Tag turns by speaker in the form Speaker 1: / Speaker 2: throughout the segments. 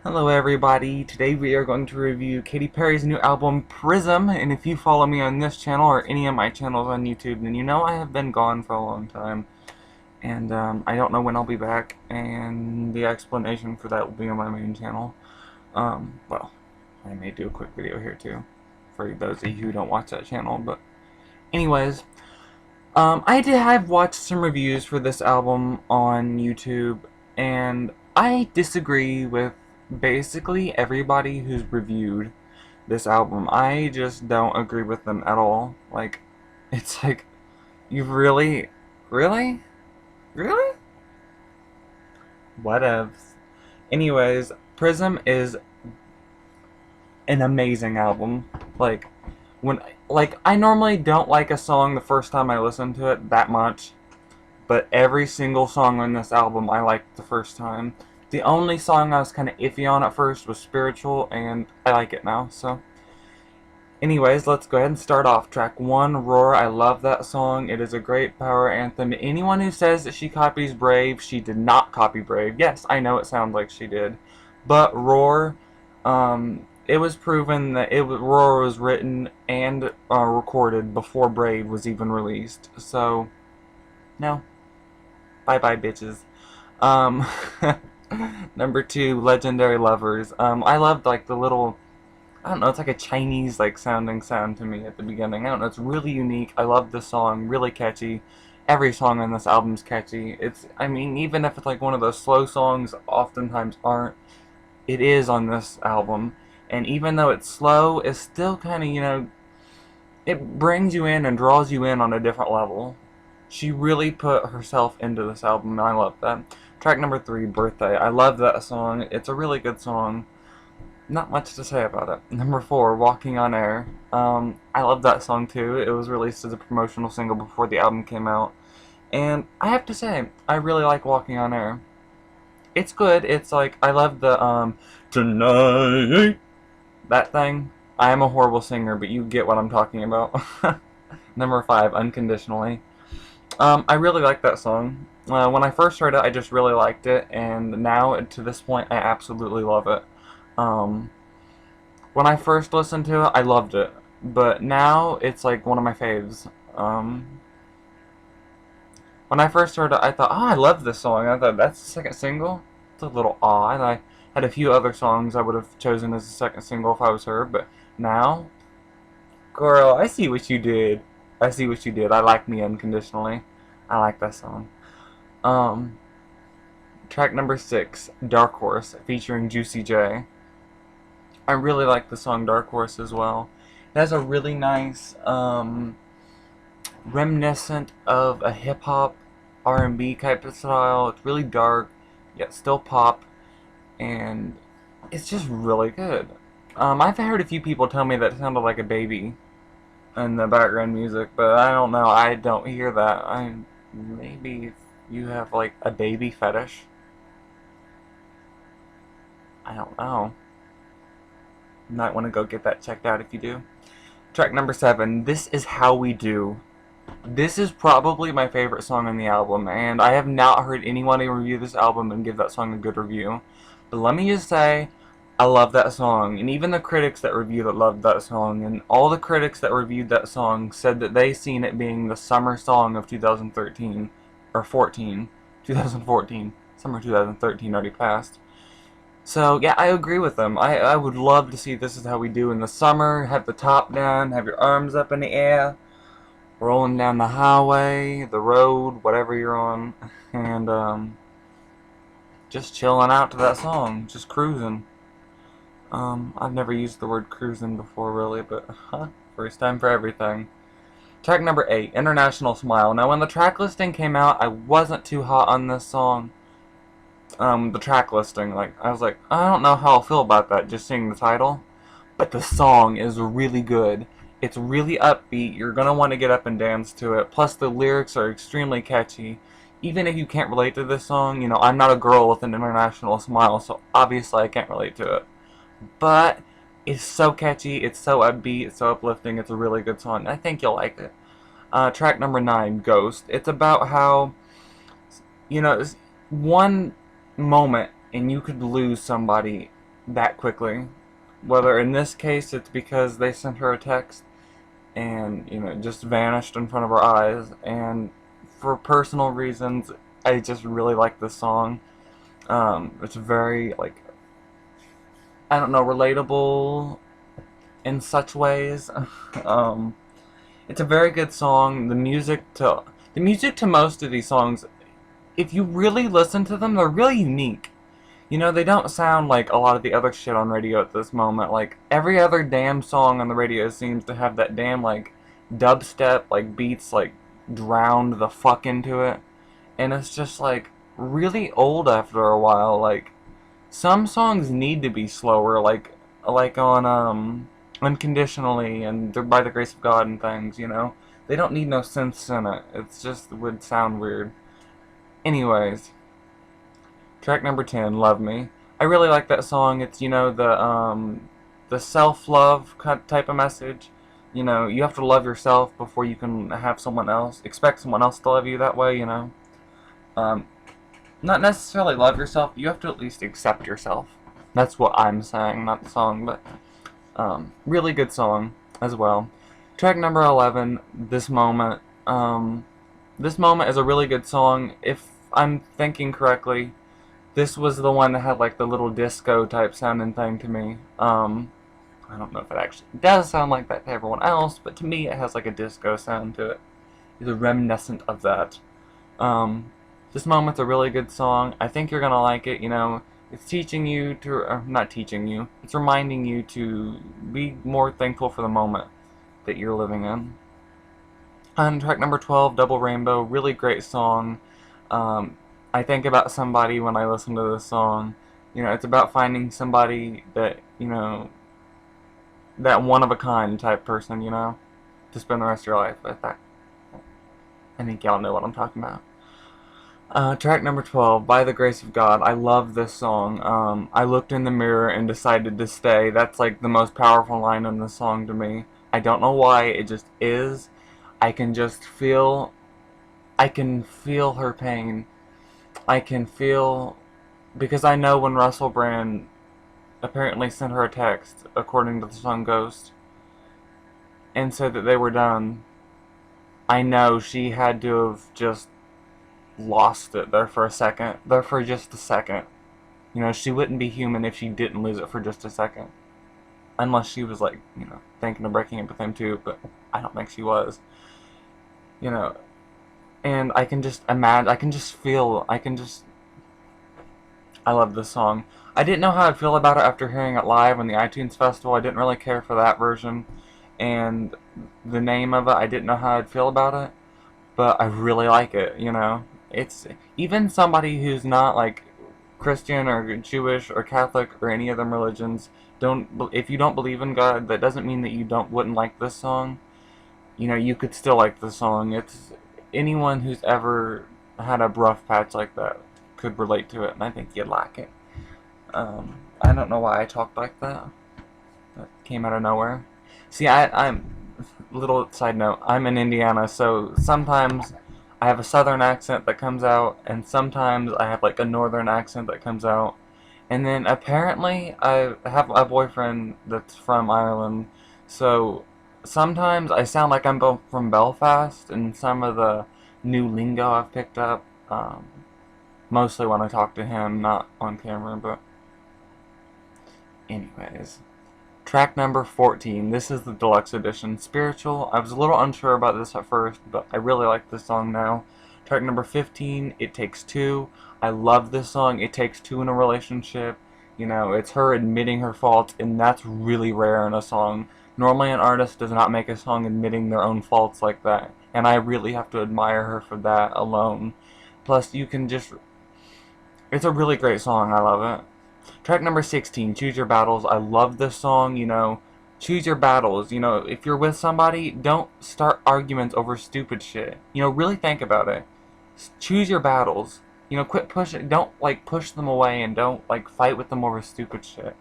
Speaker 1: Hello everybody, today we are going to review Katy Perry's new album Prism, and if you follow me on this channel or any of my channels on YouTube, then you know I have been gone for a long time, and I don't know when I'll be back, and the explanation for that will be on my main channel. Well, I may do a quick video here too, for those of you who don't watch that channel, but anyways, I've watched some reviews for this album on YouTube, and I disagree with basically everybody who's reviewed this album. I just don't agree with them at all. Like, it's like, you really? Really? Really? Whatevs. Anyways, Prism is an amazing album. Like, when I normally don't like a song the first time I listen to it that much, but every single song on this album I liked the first time. The only song I was kind of iffy on at first was Spiritual, and I like it now, so. Anyways, let's go ahead and start off. Track 1, Roar. I love that song. It is a great power anthem. Anyone who says that she copies Brave, she did not copy Brave. Yes, I know it sounds like she did. But Roar, it was proven that Roar was written and recorded before Brave was even released. So, no. Bye-bye, bitches. Um, Number 2, Legendary Lovers. I loved, like, the little, I don't know, it's like a Chinese, like, sounding sound to me at the beginning. I don't know, it's really unique. I love this song, really catchy. Every song on this album's catchy. I mean, even if it's, like, one of those slow songs, oftentimes aren't, it is on this album. And even though it's slow, it's still kind of, it brings you in and draws you in on a different level. She really put herself into this album, and I love that. Track number 3, Birthday. I love that song. It's a really good song. Not much to say about it. Number 4, Walking on Air. I love that song too. It was released as a promotional single before the album came out. And I have to say, I really like Walking on Air. It's good. It's like, I love the, tonight, that thing. I am a horrible singer, but you get what I'm talking about. Number 5, Unconditionally. I really like that song. When I first heard it, I just really liked it, and now, to this point, I absolutely love it. When I first listened to it, I loved it, but now, it's like one of my faves. When I first heard it, I thought, oh, I love this song. I thought, that's the second single? It's a little odd. I had a few other songs I would have chosen as the second single if I was her, but now, girl, I see what you did. I see what you did. I like Me Unconditionally. I like that song. Track number 6, Dark Horse, featuring Juicy J. I really like the song Dark Horse as well. It has a really nice, reminiscent of a hip-hop, R&B type of style. It's really dark, yet still pop, and it's just really good. I've heard a few people tell me that it sounded like a baby in the background music, but I don't know. I don't hear that. Maybe you have like a baby fetish. I don't know. You might want to go get that checked out if you do. Track number 7, This Is How We Do. This is probably my favorite song on the album, and I have not heard anyone review this album and give that song a good review. But let me just say, I love that song, and even the critics that reviewed it loved that song, and all the critics that reviewed that song said that they seen it being the summer song of 2013, or 2014, summer 2013 already passed. So, yeah, I agree with them. I would love to see This Is How We Do in the summer, have the top down, have your arms up in the air, rolling down the highway, the road, whatever you're on, and, just chilling out to that song, just cruising. I've never used the word cruising before, really, but, first time for everything. Track number 8, International Smile. Now, when the track listing came out, I wasn't too hot on this song. The track listing, like, I was like, I don't know how I'll feel about that, just seeing the title. But the song is really good. It's really upbeat. You're gonna want to get up and dance to it. Plus, the lyrics are extremely catchy. Even if you can't relate to this song, I'm not a girl with an international smile, so obviously I can't relate to it. But it's so catchy, it's so upbeat, it's so uplifting, it's a really good song. I think you'll like it. Track number 9, Ghost. It's about how, it's one moment and you could lose somebody that quickly. Whether in this case it's because they sent her a text and, you know, just vanished in front of our eyes, and for personal reasons, I just really like this song. It's very, like, I don't know, relatable in such ways. um, it's a very good song. The music to most of these songs, if you really listen to them, they're really unique. You know, they don't sound like a lot of the other shit on radio at this moment. Like, every other damn song on the radio seems to have that damn, like, dubstep, like, beats, like, drowned the fuck into it. And it's just, like, really old after a while. Like, some songs need to be slower, like on, Unconditionally and By the Grace of God and things, you know? They don't need no synths in it. It's just, it would sound weird. Anyways. Track number 10, Love Me. I really like that song. It's, you know, the self-love type of message. You know, you have to love yourself before you can have someone else. Expect someone else to love you that way, you know. Not necessarily love yourself, you have to at least accept yourself. That's what I'm saying, not the song, but really good song as well. Track number 11, This Moment. This Moment is a really good song. If I'm thinking correctly, this was the one that had like the little disco type sounding thing to me. I don't know if it actually does sound like that to everyone else, but to me it has like a disco sound to it. It's reminiscent of that. This Moment's a really good song. I think you're gonna like it, you know. It's teaching you to, or not teaching you, it's reminding you to be more thankful for the moment that you're living in. On track number 12, Double Rainbow, really great song. I think about somebody when I listen to this song. You know, it's about finding somebody that, you know, that one-of-a-kind type person, you know, to spend the rest of your life with. That. I think y'all know what I'm talking about. Track number 12, By the Grace of God. I love this song. I looked in the mirror and decided to stay. That's like the most powerful line in the song to me. I don't know why, it just is. I can feel her pain. I can feel, because I know when Russell Brand apparently sent her a text, according to the song Ghost, and said that they were done, I know she had to have just lost it there for a second. There for just a second. You know, she wouldn't be human if she didn't lose it for just a second. Unless she was like, you know, thinking of breaking up with him too, but I don't think she was. You know, and I can just imagine, I love this song. I didn't know how I'd feel about it after hearing it live on the iTunes Festival. I didn't really care for that version. And the name of it, I didn't know how I'd feel about it. But I really like it, you know. It's, even somebody who's not like Christian or Jewish or Catholic or any of them religions, if you don't believe in God, that doesn't mean that you wouldn't like this song. You know, you could still like the song. It's, anyone who's ever had a rough patch like that could relate to it, and I think you'd like it. I don't know why I talked like that. That came out of nowhere. See, I'm, little side note, I'm in Indiana, so sometimes I have a southern accent that comes out, and sometimes I have like a northern accent that comes out. And then apparently I have a boyfriend that's from Ireland, so sometimes I sound like I'm from Belfast, and some of the new lingo I've picked up, mostly when I talk to him, not on camera, but anyways. Track number 14, this is the deluxe edition, Spiritual. I was a little unsure about this at first, but I really like this song now. Track number 15, It Takes Two. I love this song. It takes two in a relationship. You know, it's her admitting her faults, and that's really rare in a song. Normally an artist does not make a song admitting their own faults like that, and I really have to admire her for that alone. Plus, you can just, it's a really great song. I love it. Track number 16, Choose Your Battles. I love this song, you know. Choose your battles. You know, if you're with somebody, don't start arguments over stupid shit. You know, really think about it. Choose your battles. You know, quit pushing, don't, like, push them away, and don't, like, fight with them over stupid shit.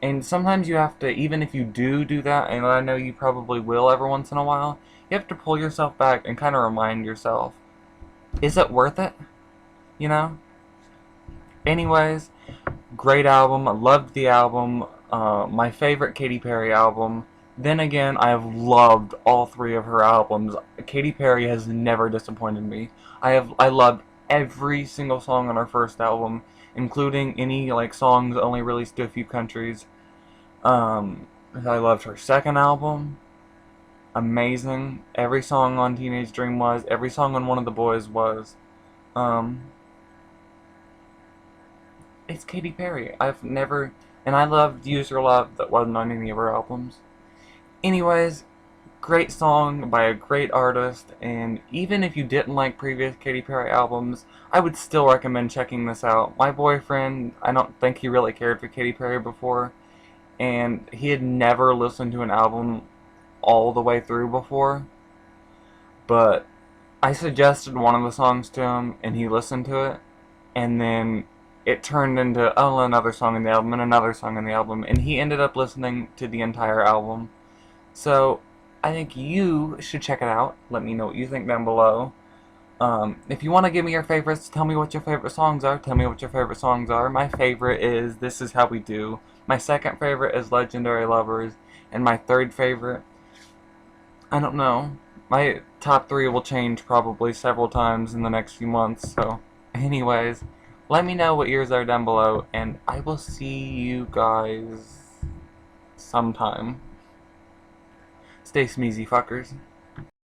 Speaker 1: And sometimes you have to, even if you do that, and I know you probably will every once in a while, you have to pull yourself back and kind of remind yourself, is it worth it? You know? Anyways, Great album. I loved the album. My favorite Katy Perry album. Then again, I have loved all three of her albums. Katy Perry has never disappointed me. I loved every single song on her first album, including any like songs only released to a few countries. I loved her second album. Amazing. Every song on Teenage Dream was. Every song on One of the Boys was. Um, it's Katy Perry. I've never, and I loved Use Your Love that wasn't on any of her albums. Anyways, great song by a great artist, and even if you didn't like previous Katy Perry albums, I would still recommend checking this out. My boyfriend, I don't think he really cared for Katy Perry before, and he had never listened to an album all the way through before, but I suggested one of the songs to him, and he listened to it, and then it turned into, oh, another song in the album, and another song in the album, and he ended up listening to the entire album. So, I think you should check it out. Let me know what you think down below. If you want to give me your favorites, tell me what your favorite songs are. Tell me what your favorite songs are. My favorite is This Is How We Do. My second favorite is Legendary Lovers. And my third favorite, I don't know. My top three will change probably several times in the next few months. So, anyways, let me know what yours are down below. And I will see you guys sometime. Stay smeezy, fuckers.